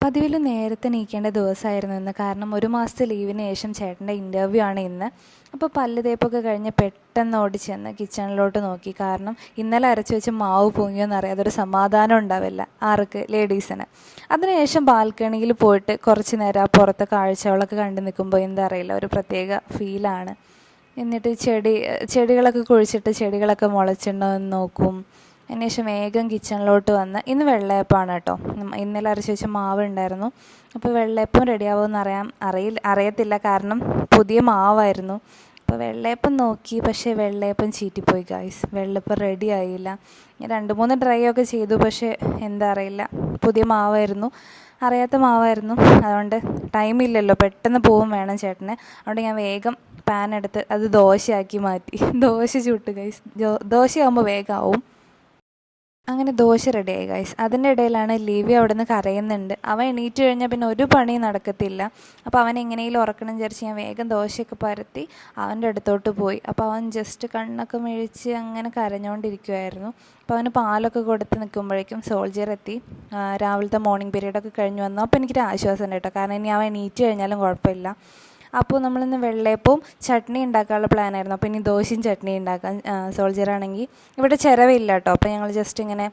പതിവിൽ നേരത്തെ എണീക്കേണ്ട ദിവസമായിരുന്നു ഇന്ന്. കാരണം ഒരു മാസത്തെ ലീവിന് ശേഷം ചേട്ടൻ്റെ ഇൻ്റർവ്യൂ ആണ് ഇന്ന്. അപ്പോൾ പല്ല് തേപ്പൊക്കെ കഴിഞ്ഞ് പെട്ടെന്ന് ഓടിച്ചെന്ന് കിച്ചണിലോട്ട് നോക്കി. കാരണം ഇന്നലെ അരച്ച് വെച്ച് മാവ് പൊങ്ങിയോന്ന് അറിയാതെ ഒരു സമാധാനം ഉണ്ടാവില്ല ആർക്ക്, ലേഡീസിന്. അതിനുശേഷം ബാൽക്കണിയിൽ പോയിട്ട് കുറച്ച് നേരം ആ പുറത്തെ കാഴ്ചകളൊക്കെ കണ്ടു നിൽക്കുമ്പോൾ എന്താ അറിയില്ല, ഒരു പ്രത്യേക ഫീലാണ്. എന്നിട്ട് ചെടികളൊക്കെ കുഴിച്ചിട്ട് ചെടികളൊക്കെ മുളച്ചിട്ടുണ്ടോ എന്ന് നോക്കും. അതിനുശേഷം വേഗം കിച്ചണിലോട്ട് വന്ന് ഇന്ന് വെള്ളയപ്പമാണ് കേട്ടോ. ഇന്നലെ അരച്ച് വെച്ച മാവ് ഉണ്ടായിരുന്നു. അപ്പോൾ വെള്ളയപ്പം റെഡിയാവുമെന്ന് അറിയത്തില്ല, കാരണം പുതിയ മാവായിരുന്നു. അപ്പോൾ വെള്ളയപ്പം നോക്കി, പക്ഷേ വെള്ളയപ്പം ചീറ്റിപ്പോയി ഗായ്സ്. വെള്ളയപ്പം റെഡി ആയില്ല. 2-3 ട്രൈ ഒക്കെ ചെയ്തു, പക്ഷേ എന്താ അറിയില്ല, പുതിയ മാവായിരുന്നു, അറിയാത്ത മാവായിരുന്നു. അതുകൊണ്ട് ടൈമില്ലല്ലോ, പെട്ടെന്ന് പോവും വേണം ചേട്ടന്. അതുകൊണ്ട് ഞാൻ വേഗം പാൻ എടുത്ത് അത് ദോശയാക്കി മാറ്റി. ദോശ ചുട്ട് ഗൈസ്. ദോശയാകുമ്പോൾ വേഗമാവും. അങ്ങനെ ദോശ റെഡിയായി ഗൈസ്. അതിൻ്റെ ഇടയിലാണ് ലിവി അവിടെ നിന്ന് കരയുന്നുണ്ട്. അവൻ എണീറ്റ് കഴിഞ്ഞാൽ പിന്നെ ഒരു പണിയും നടക്കത്തില്ല. അപ്പോൾ അവൻ എങ്ങനെയെങ്കിലും ഉറക്കണം വിചാരിച്ച് ഞാൻ വേഗം ദോശയൊക്കെ പരത്തി അവൻ്റെ അടുത്തോട്ട് പോയി. അപ്പോൾ അവൻ ജസ്റ്റ് കണ്ണൊക്കെ മിഴിച്ച് അങ്ങനെ കരഞ്ഞുകൊണ്ടിരിക്കുമായിരുന്നു. അപ്പോൾ അവന് പാലൊക്കെ കൊടുത്ത് നിൽക്കുമ്പോഴേക്കും സോൾജിയർ എത്തി. രാവിലത്തെ മോർണിംഗ് പീരീഡൊക്കെ കഴിഞ്ഞ് വന്നു. അപ്പോൾ എനിക്കൊരു ആശ്വാസം ഉണ്ട് കേട്ടോ, കാരണം ഇനി അവൻ എണീറ്റ് കഴിഞ്ഞാലും കുഴപ്പമില്ല. അപ്പോൾ നമ്മളിന്ന് വെള്ളയപ്പവും ചട്നി ഉണ്ടാക്കാനുള്ള പ്ലാനായിരുന്നു. അപ്പോൾ ഇനി ദോശയും ചട്നി ഉണ്ടാക്കാം. സോൾജിയറാണെങ്കിൽ ഇവിടെ ചിരവില്ല കേട്ടോ. അപ്പോൾ ഞങ്ങൾ ജസ്റ്റ് ഇങ്ങനെ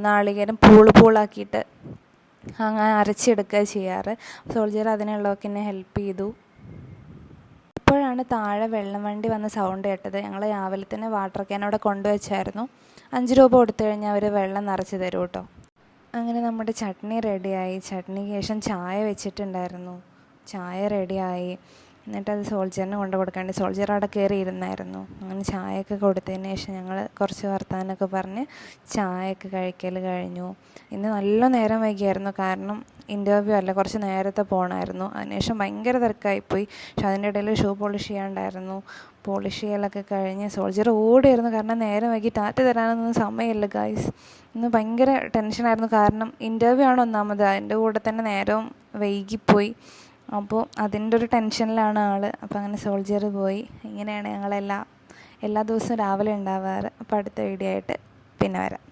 നാളികേരം പൂളാക്കിയിട്ട് അങ്ങനെ അരച്ചെടുക്കുക ചെയ്യാറ്. സോൾജിയർ അതിനുള്ളതൊക്കെ എന്നെ ഹെൽപ്പ് ചെയ്തു. അപ്പോഴാണ് താഴെ വെള്ളം വണ്ടി വന്ന സൗണ്ട് കേട്ടത്. ഞങ്ങൾ രാവിലെ തന്നെ വാട്ടർ ക്യാൻ അവിടെ കൊണ്ടുവച്ചായിരുന്നു. 5 രൂപ കൊടുത്തു കഴിഞ്ഞാൽ അവർ വെള്ളം നിറച്ച് തരും കേട്ടോ. അങ്ങനെ നമ്മുടെ ചട്നി റെഡിയായി. ചട്നിക്ക് ശേഷം ചായ വെച്ചിട്ടുണ്ടായിരുന്നു. ചായ റെഡിയായി. എന്നിട്ടത് സോൾജിയറിന് കൊണ്ട് കൊടുക്കാണ്ട് സോൾജിയർ അവിടെ കയറി ഇരുന്നായിരുന്നു. അങ്ങനെ ചായയൊക്കെ കൊടുത്തതിന് ശേഷം ഞങ്ങൾ കുറച്ച് വർത്താനമൊക്കെ പറഞ്ഞ് ചായയൊക്കെ കഴിക്കൽ കഴിഞ്ഞു. ഇന്ന് നല്ല നേരം വൈകിയായിരുന്നു, കാരണം ഇൻ്റർവ്യൂ അല്ല, കുറച്ച് നേരത്തെ പോകണമായിരുന്നു. അതിനുശേഷം ഭയങ്കര തിരക്കായിപ്പോയി. പക്ഷെ അതിൻ്റെ ഇടയിൽ ഷൂ പോളിഷ് ചെയ്യാണ്ടായിരുന്നു. പോളിഷ് ചെയ്യലൊക്കെ കഴിഞ്ഞ് സോൾജിയർ ഓടിയായിരുന്നു, കാരണം നേരം വൈകി ടാറ്റ തരാനൊന്നും സമയമില്ല ഗായ്സ്. ഇന്ന് ഭയങ്കര ടെൻഷനായിരുന്നു, കാരണം ഇൻ്റർവ്യൂ ആണ് ഒന്നാമത്. അതിൻ്റെ കൂടെ തന്നെ നേരവും വൈകിപ്പോയി. അപ്പോൾ അതിൻ്റെ ഒരു ടെൻഷനിലാണ് ആൾ. അപ്പോൾ അങ്ങനെ സോൾജിയർ പോയി. ഇങ്ങനെയാണ് ഞങ്ങളെല്ലാ ദിവസവും രാവിലെ ഉണ്ടാവാറ്. അപ്പോൾ അടുത്ത വീഡിയോ ആയിട്ട് പിന്നെ വരാം.